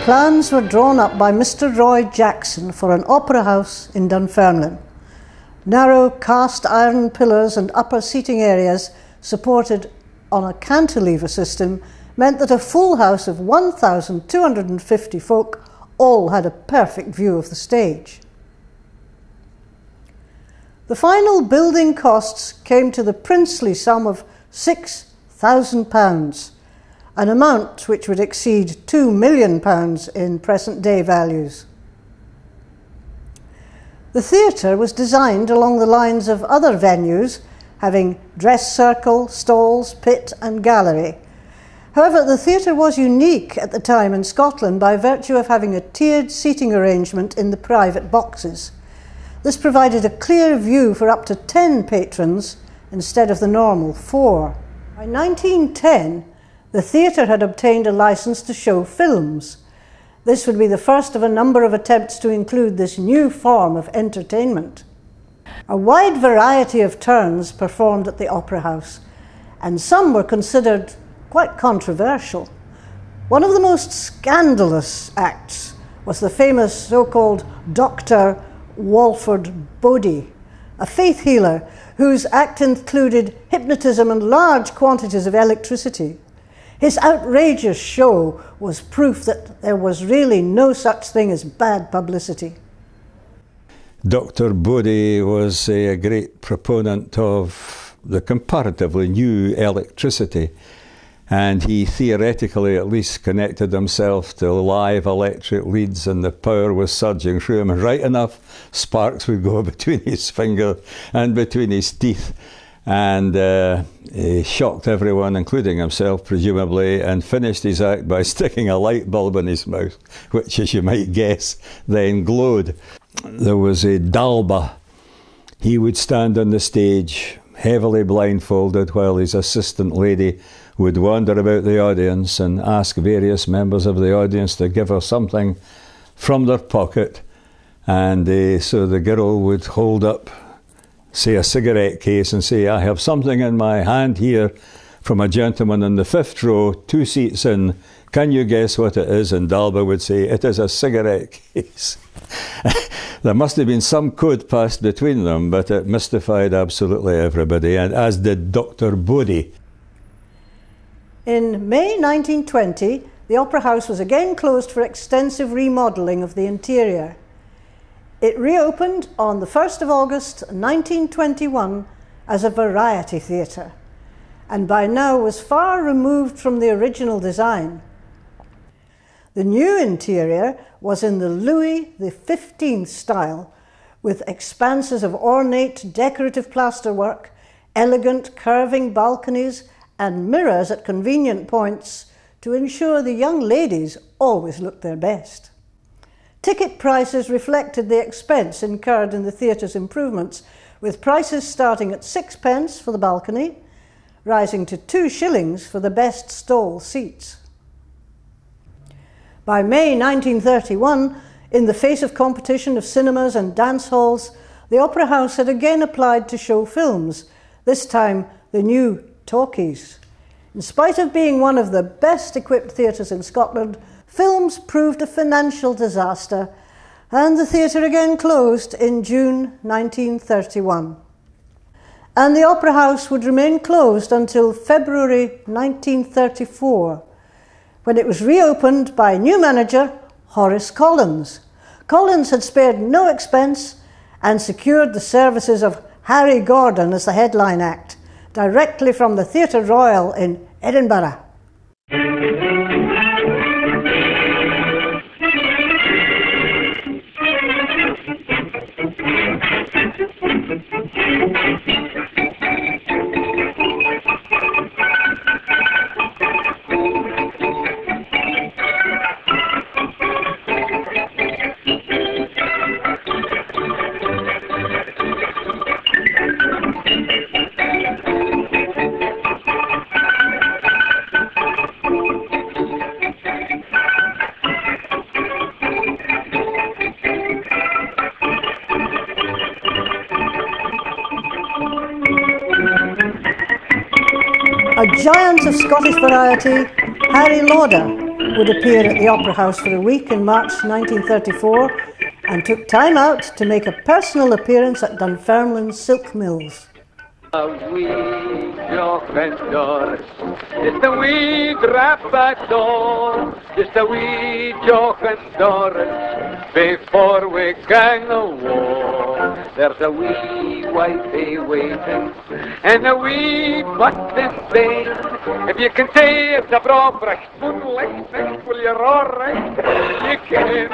plans were drawn up by Mr. Roy Jackson for an opera house in Dunfermline. Narrow cast iron pillars and upper seating areas supported on a cantilever system meant that a full house of 1,250 folk all had a perfect view of the stage. The final building costs came to the princely sum of £6,000, an amount which would exceed £2 million in present-day values. The theatre was designed along the lines of other venues, having dress circle, stalls, pit and gallery. However, the theatre was unique at the time in Scotland by virtue of having a tiered seating arrangement in the private boxes. This provided a clear view for up to 10 patrons instead of the normal 4. By 1910, the theatre had obtained a licence to show films. This would be the first of a number of attempts to include this new form of entertainment. A wide variety of turns performed at the Opera House, and some were considered quite controversial. One of the most scandalous acts was the famous so-called Dr. Walford Bodie, a faith healer whose act included hypnotism and large quantities of electricity. His outrageous show was proof that there was really no such thing as bad publicity. Dr. Bodie was a great proponent of the comparatively new electricity, and he theoretically at least connected himself to live electric leads, and the power was surging through him right enough sparks would go between his finger and between his teeth, and he shocked everyone, including himself presumably, and finished his act by sticking a light bulb in his mouth, which, as you might guess, then glowed. There was a dalba. He would stand on the stage heavily blindfolded while his assistant lady would wander about the audience and ask various members of the audience to give her something from their pocket, and so the girl would hold up, say, a cigarette case and say, "I have something in my hand here from a gentleman in the 5th row, 2 seats in. Can you guess what it is?" And Dalba would say, "It is a cigarette case." There must have been some code passed between them, but it mystified absolutely everybody, and as did Dr. Bodie. In May 1920, the Opera House was again closed for extensive remodelling of the interior. It reopened on the 1st of August 1921 as a variety theatre, and by now was far removed from the original design. The new interior was in the Louis XV style, with expanses of ornate decorative plasterwork, elegant curving balconies, and mirrors at convenient points to ensure the young ladies always looked their best. Ticket prices reflected the expense incurred in the theatre's improvements, with prices starting at 6p for the balcony, rising to 2 shillings for the best stall seats. By May 1931, in the face of competition of cinemas and dance halls, the Opera House had again applied to show films, this time the new talkies. In spite of being one of the best equipped theatres in Scotland, films proved a financial disaster, and the theatre again closed in June 1931. And the Opera House would remain closed until February 1934, when it was reopened by new manager Horace Collins. Collins had spared no expense and secured the services of Harry Gordon as the headline act, directly from the Theatre Royal in Edinburgh. A giant of Scottish variety, Harry Lauder, would appear at the Opera House for a week in March 1934 and took time out to make a personal appearance at Dunfermline silk mills. A wee jochen Doris, just a wee drappador, just a wee jochen Doris, before we gang a war. There's a wee wifey waiting, and a wee button bane. If you can say it's a brobrecht, moonlight, next will you roar right? You can,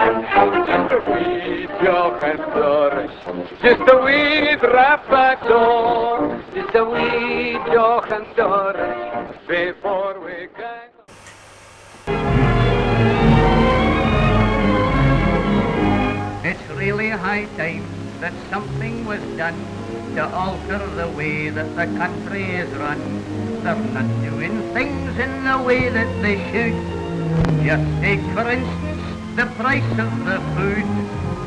just a wee jochen Doris, just a wee drappador. Just a wee jochen Doris, before we gang. It's really high time that something was done to alter the way that the country is run. They're not doing things in the way that they should. Just take, for instance, the price of the food.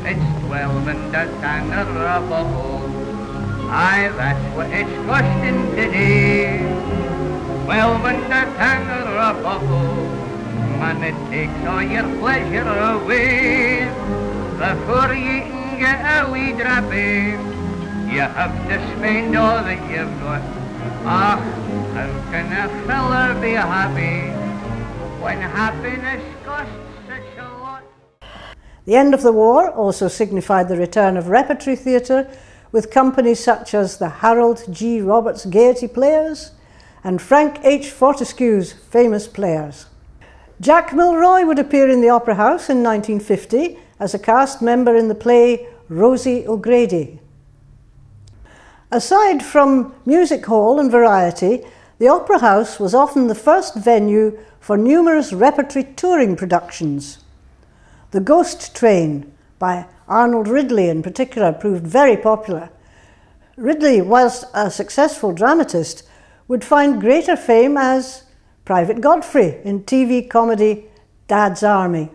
It's 12 and a tanner a bottle. Aye, that's what it's costing today. 12 and a tanner a bottle. Man, it takes all your pleasure away. Before you can get a wee drappy, you have to spend all that you've got. Ah, how can a fella be happy when happiness costs such a lot? The end of the war also signified the return of repertory theatre, with companies such as the Harold G. Roberts Gaiety Players and Frank H. Fortescue's famous Players. Jack Milroy would appear in the Opera House in 1950 as a cast member in the play Rosie O'Grady. Aside from music hall and variety, the Opera House was often the first venue for numerous repertory touring productions. The Ghost Train by Arnold Ridley in particular proved very popular. Ridley, whilst a successful dramatist, would find greater fame as Private Godfrey in TV comedy Dad's Army.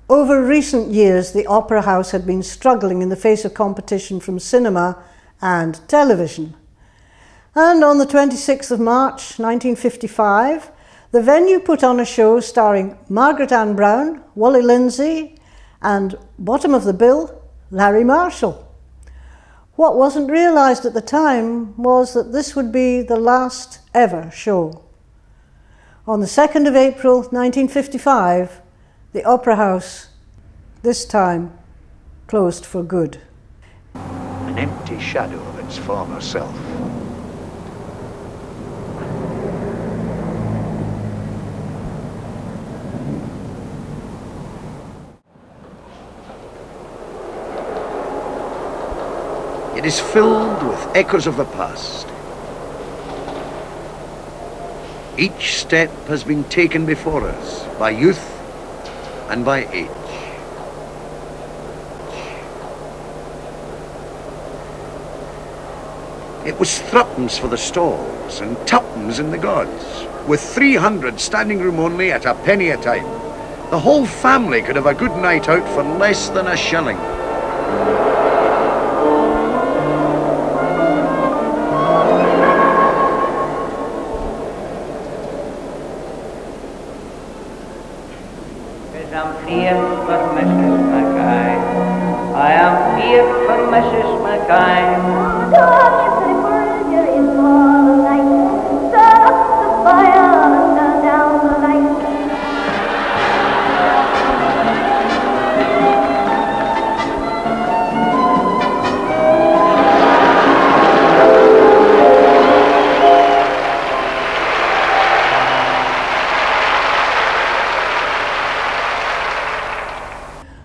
Over recent years, the Opera House had been struggling in the face of competition from cinema and television. And on the 26th of March 1955, the venue put on a show starring Margaret Ann Brown, Wally Lindsay, and bottom of the bill, Larry Marshall. What wasn't realised at the time was that this would be the last ever show. On the 2nd of April 1955, the Opera House, this time, closed for good. An empty shadow of its former self. It is filled with echoes of the past. Each step has been taken before us by youth and by age. It was threepence for the stalls and tuppence in the gods, with 300 standing room only at a penny a time. The whole family could have a good night out for less than a shilling. I'm feared for Mrs. Mackay. I am feared for Mrs. Mackay. Don't you say murder is all the night. Start up the fire and turn down the light.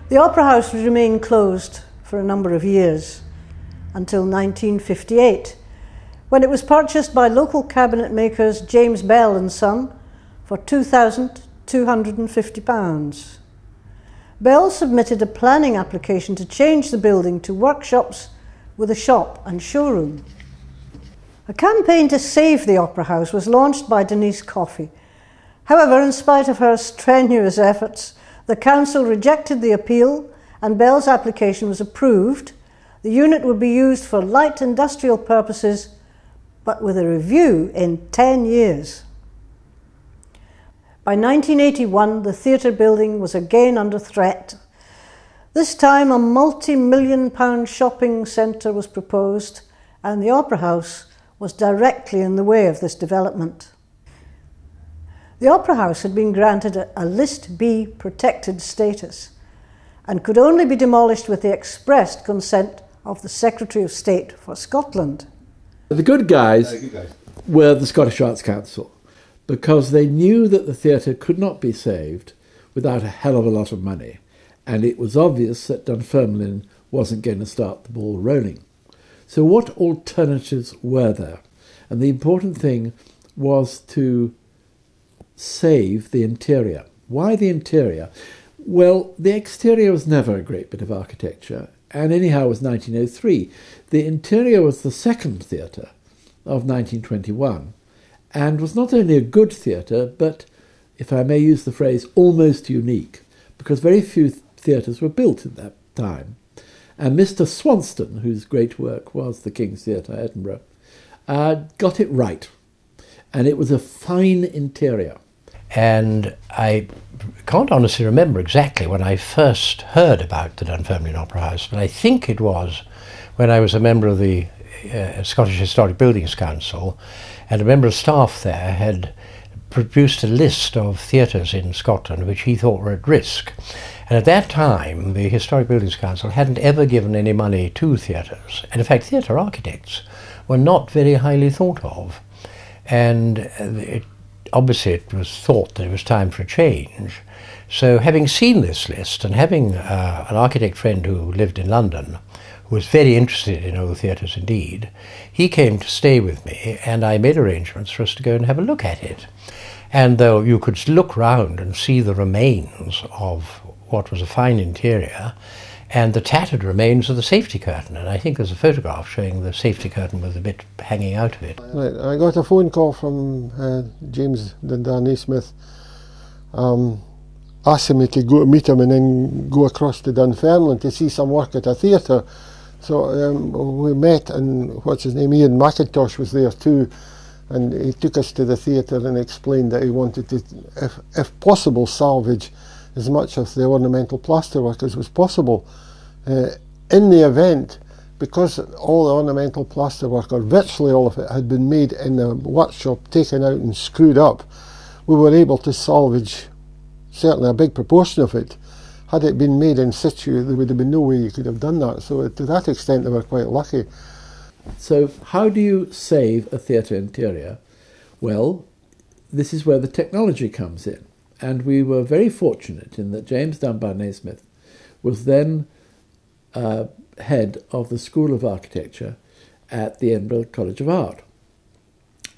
The Opera House would remain closed for a number of years, until 1958, when it was purchased by local cabinet makers James Bell and Son for £2,250. Bell submitted a planning application to change the building to workshops with a shop and showroom. A campaign to save the Opera House was launched by Denise Coffey. However, in spite of her strenuous efforts, the council rejected the appeal and Bell's application was approved. The unit would be used for light industrial purposes, but with a review in 10 years. By 1981, the theatre building was again under threat. This time, a multi-million-pound shopping centre was proposed, and the Opera House was directly in the way of this development. The Opera House had been granted a List B protected status and could only be demolished with the expressed consent of the Secretary of State for Scotland. The good guys were the Scottish Arts Council, because they knew that the theatre could not be saved without a hell of a lot of money, and it was obvious that Dunfermline wasn't going to start the ball rolling. So what alternatives were there? And the important thing was to save the interior. Why the interior? Well, the exterior was never a great bit of architecture, and anyhow it was 1903. The interior was the second theatre of 1921, and was not only a good theatre, but, if I may use the phrase, almost unique, because very few theatres were built at that time. And Mr. Swanston, whose great work was the King's Theatre, Edinburgh, got it right. And it was a fine interior. And I can't honestly remember exactly when I first heard about the Dunfermline Opera House, but I think it was when I was a member of the Scottish Historic Buildings Council, and a member of staff there had produced a list of theatres in Scotland which he thought were at risk. And at that time, the Historic Buildings Council hadn't ever given any money to theatres. And in fact, theatre architects were not very highly thought of. And obviously it was thought that it was time for a change. So having seen this list and having an architect friend who lived in London, who was very interested in old theatres indeed, he came to stay with me, and I made arrangements for us to go and have a look at it. And though you could look round and see the remains of what was a fine interior, and the tattered remains of the safety curtain, and I think there's a photograph showing the safety curtain with a bit hanging out of it. Right, I got a phone call from James Naismith asking me to go to meet him and then go across to Dunfermline to see some work at a theatre. So we met, and what's his name, Ian McIntosh was there too, and he took us to the theatre and explained that he wanted to, if possible, salvage as much of the ornamental plasterwork as was possible. In the event, because all the ornamental plasterwork, or virtually all of it, had been made in the workshop, taken out and screwed up, we were able to salvage certainly a big proportion of it. Had it been made in situ, there would have been no way you could have done that. So to that extent, they were quite lucky. So how do you save a theatre interior? Well, this is where the technology comes in. And we were very fortunate in that James Dunbar Naismith was then head of the School of Architecture at the Edinburgh College of Art.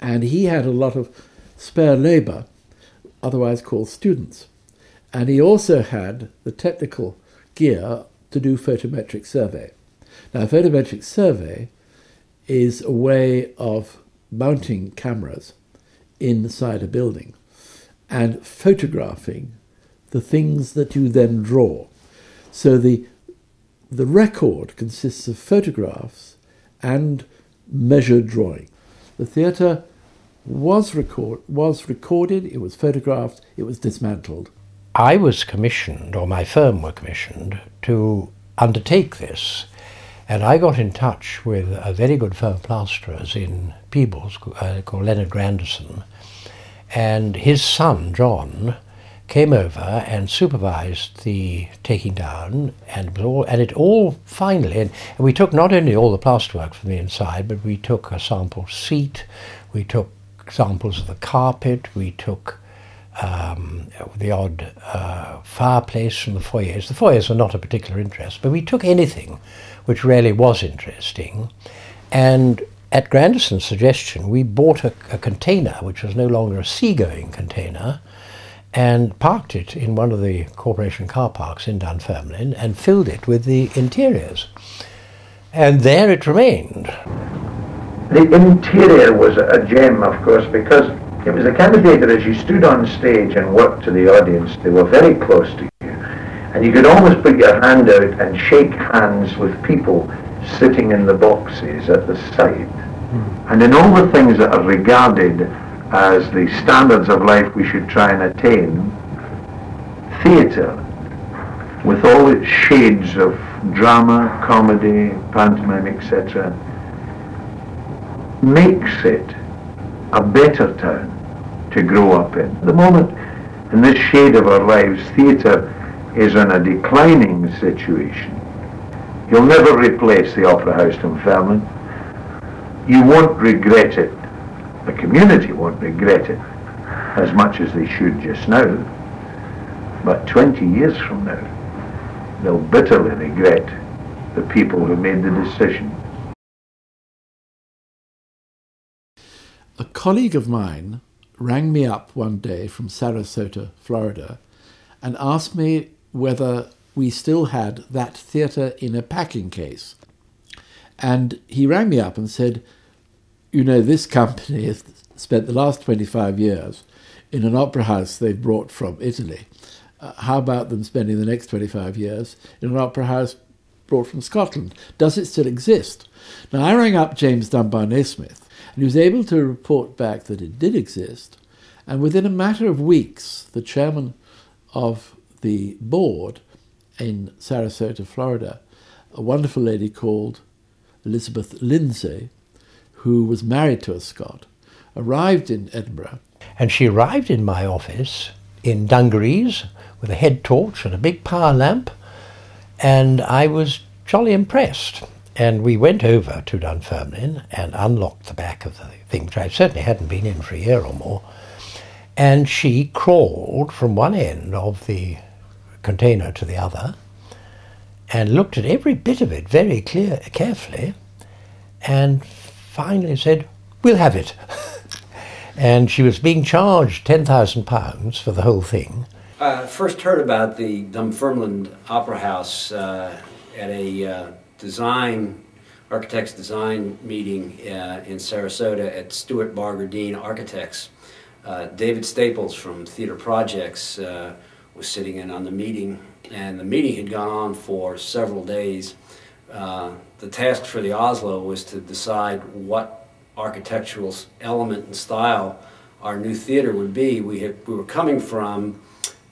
And he had a lot of spare labour, otherwise called students. And he also had the technical gear to do photometric survey. Now, photometric survey is a way of mounting cameras inside a building and photographing the things that you then draw. So the record consists of photographs and measured drawing. The theatre was recorded, it was photographed, it was dismantled. I was commissioned, or my firm were commissioned, to undertake this. And I got in touch with a very good firm of plasterers in Peebles called Leonard Grandison. And his son, John, came over and supervised the taking down, and it all finally, and we took not only all the plasterwork from the inside, but we took a sample seat, we took samples of the carpet, we took the odd fireplace from the foyers. The foyers were not a particular interest, but we took anything which really was interesting. And at Grandison's suggestion, we bought a container, which was no longer a seagoing container, and parked it in one of the corporation car parks in Dunfermline and filled it with the interiors. And there it remained. The interior was a gem, of course, because it was the kind of day that as you stood on stage and worked to the audience, they were very close to you. And you could almost put your hand out and shake hands with people sitting in the boxes at the side. And in all the things that are regarded as the standards of life we should try and attain, theatre, with all its shades of drama, comedy, pantomime, etc., makes it a better town to grow up in. At the moment, in this shade of our lives, theatre is in a declining situation. You'll never replace the Opera House Dunfermline. You won't regret it. The community won't regret it as much as they should just now. But 20 years from now, they'll bitterly regret the people who made the decision. A colleague of mine rang me up one day from Sarasota, Florida, and asked me whether we still had that theatre in a packing case. And he rang me up and said, you know, this company has spent the last 25 years in an opera house they've brought from Italy. How about them spending the next 25 years in an opera house brought from Scotland? Does it still exist? Now, I rang up James Dunbar Naismith, and he was able to report back that it did exist. And within a matter of weeks, the chairman of the board in Sarasota, Florida, a wonderful lady called Elizabeth Lindsay, who was married to a Scot, arrived in Edinburgh. And she arrived in my office in dungarees with a head torch and a big power lamp, and I was jolly impressed. And we went over to Dunfermline and unlocked the back of the thing, which I certainly hadn't been in for a year or more, and she crawled from one end of the container to the other and looked at every bit of it very carefully, and finally said, "We'll have it." And she was being charged £10,000 for the whole thing. I first heard about the Dunfermline Opera House at a architect's design meeting in Sarasota at Stuart Bargardine Architects. David Staples from Theatre Projects was sitting in on the meeting, and the meeting had gone on for several days. The task for the Oslo was to decide what architectural element and style our new theatre would be. We were coming from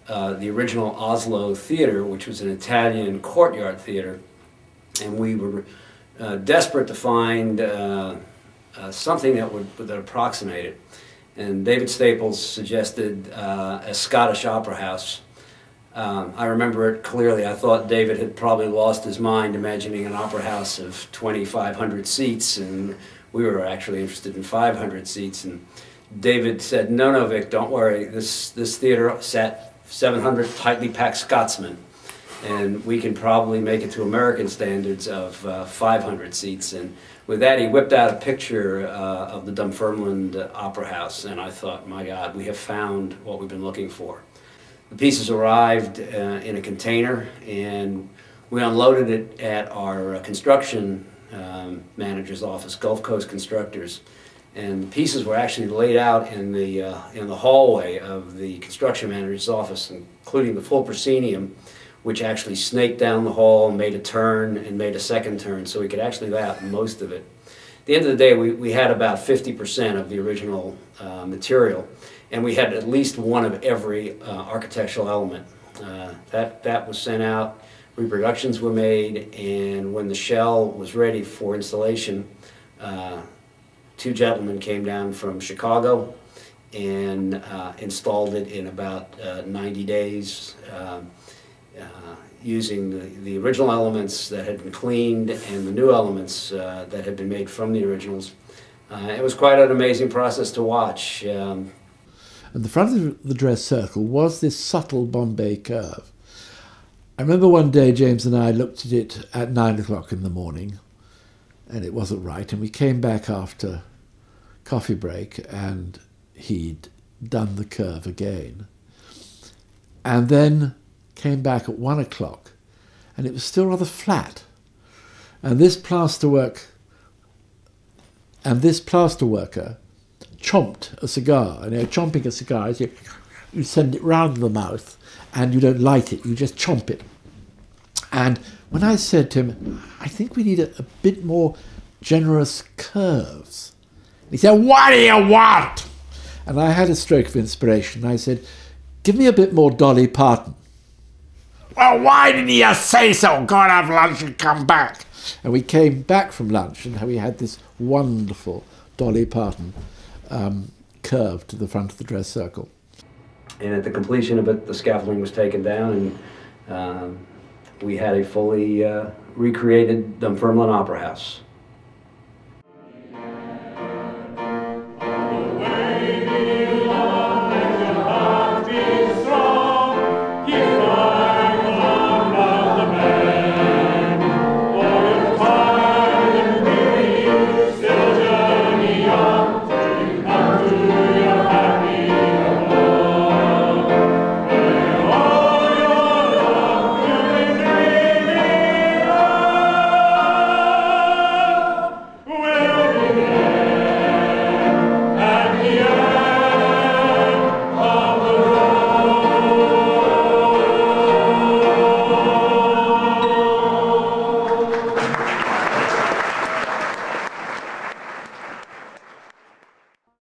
the original Oslo theatre, which was an Italian courtyard theatre, and we were desperate to find something that would approximate it. And David Staples suggested a Scottish opera house. I remember it clearly. I thought David had probably lost his mind imagining an opera house of 2,500 seats, and we were actually interested in 500 seats. And David said, no, Vic, don't worry. This theater sat 700 tightly packed Scotsmen, and we can probably make it to American standards of 500 seats. And with that, he whipped out a picture of the Dunfermline Opera House, and I thought, my God, we have found what we've been looking for. The pieces arrived in a container, and we unloaded it at our construction manager's office, Gulf Coast Constructors. And the pieces were actually laid out in the hallway of the construction manager's office, including the full proscenium, which actually snaked down the hall and made a turn and made a second turn, so we could actually lay out most of it. At the end of the day, we had about 50% of the original material, and we had at least one of every architectural element. That was sent out, reproductions were made, and when the shell was ready for installation, two gentlemen came down from Chicago and installed it in about 90 days. Using the original elements that had been cleaned and the new elements that had been made from the originals. It was quite an amazing process to watch. At the front of the dress circle was this subtle Bombay curve. I remember one day James and I looked at it at 9 o'clock in the morning, and it wasn't right, and we came back after coffee break and he'd done the curve again. And then came back at 1 o'clock, and it was still rather flat. And this plasterworker chomped a cigar. And chomping a cigar is you send it round the mouth, and you don't light it, you just chomp it. And when I said to him, I think we need a bit more generous curves, he said, "What do you want?" And I had a stroke of inspiration. I said, give me a bit more Dolly Parton. Well, why didn't you say so? Go and have lunch and come back. And we came back from lunch and we had this wonderful Dolly Parton curve to the front of the dress circle. And at the completion of it, the scaffolding was taken down, and we had a fully recreated Dunfermline Opera House.